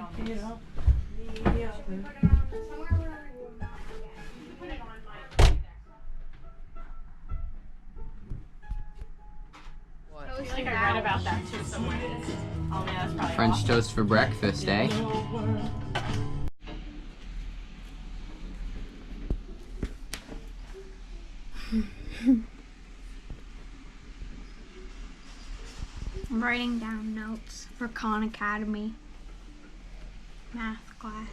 I feel like I read about that too somewhere. Oh yeah, that's probably French awesome. toast for breakfast, eh? I'm writing down notes for Khan Academy math class.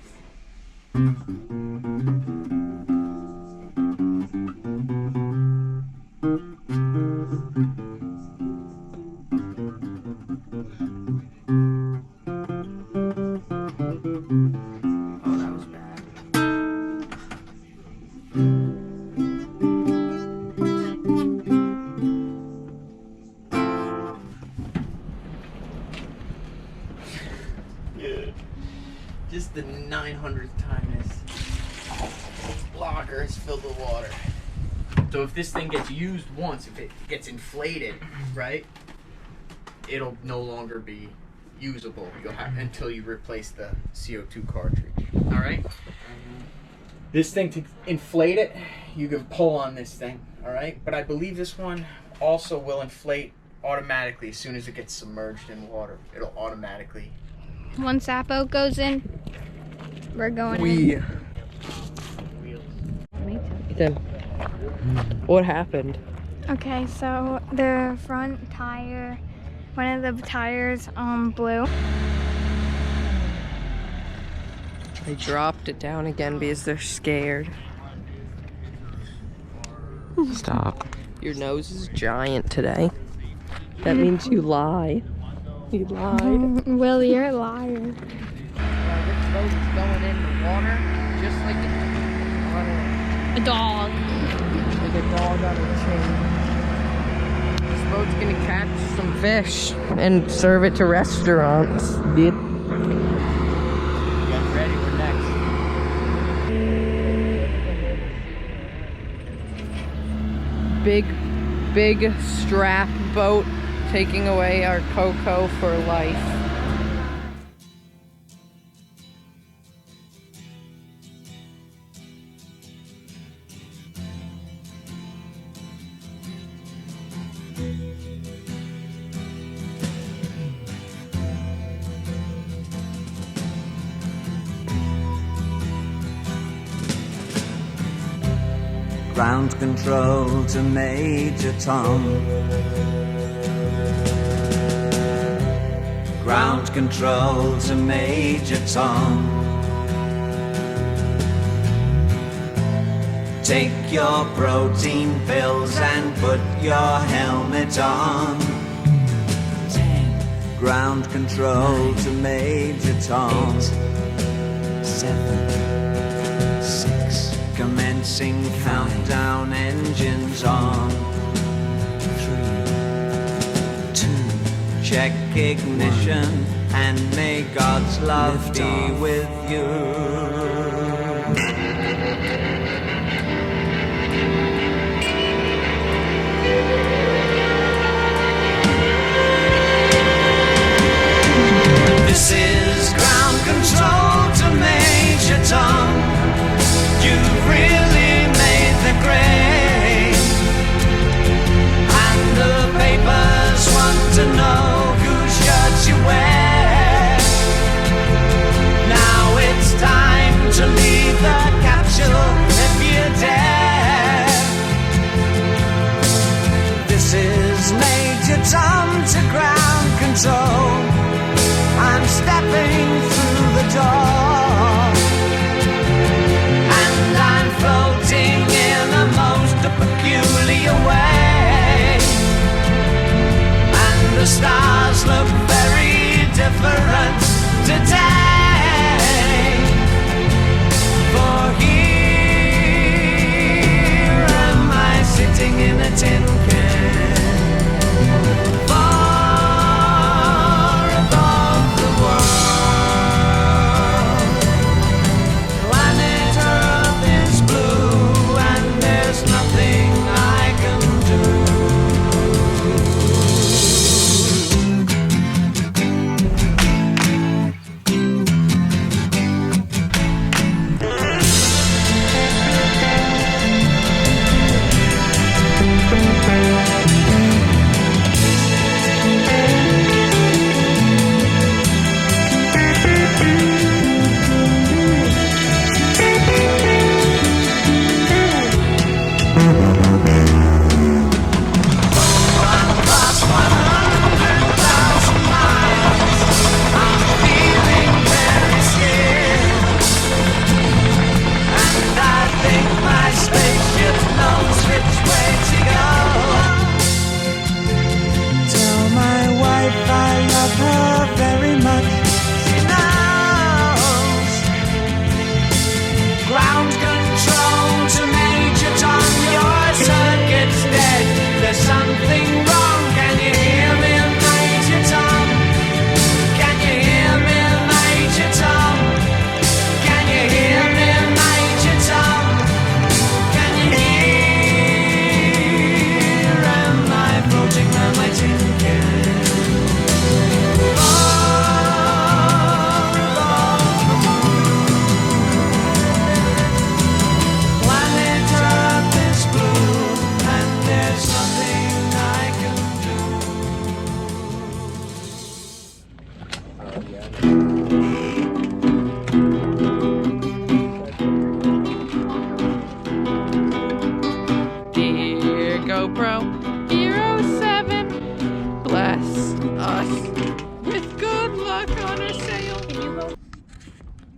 Oh, that was bad. Just the 900th time this blocker is filled with water. So if this thing gets used once, if it gets inflated, right, it'll no longer be usable. You'll have until you replace the CO2 cartridge. All right. This thing, to inflate it, you can pull on this thing. All right. But I believe this one also will inflate automatically as soon as it gets submerged in water. It'll automatically. Once that boat goes in, we're going in. Ethan, what happened? Okay, so the front tire, one of the tires blew. They dropped it down again because they're scared. Stop. Your nose is giant today. That means you lie. You lied. Will, you're a liar. This boat is going in the water just like A dog. a dog on a chain. This boat's gonna catch some fish and serve it to restaurants. Yep. Get ready for next. Big strap boat taking away our Coco for life. Ground control to Major Tom. Ground control to Major Tom. Take your protein pills and put your helmet on. 10. Ground control 9, to Major Tom. 8, 7, 6. Commencing countdown, engines on. 3, 2. Check ignition and may God's love lift be off. With you. This is ground control to Major Tom. You've really made the grade, and the papers want to know whose shirts you wear. Now it's time to leave the capsule if you dare. This is Major Tom to ground control. I'm stepping through the door, and I'm floating in a most peculiar way, and the stars look very different today. For here am I sitting in a tin can.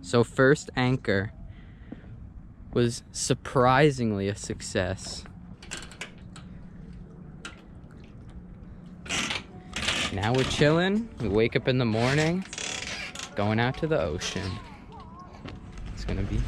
So first anchor was surprisingly a success. Now we're chilling. We wake up in the morning, going out to the ocean. It's gonna be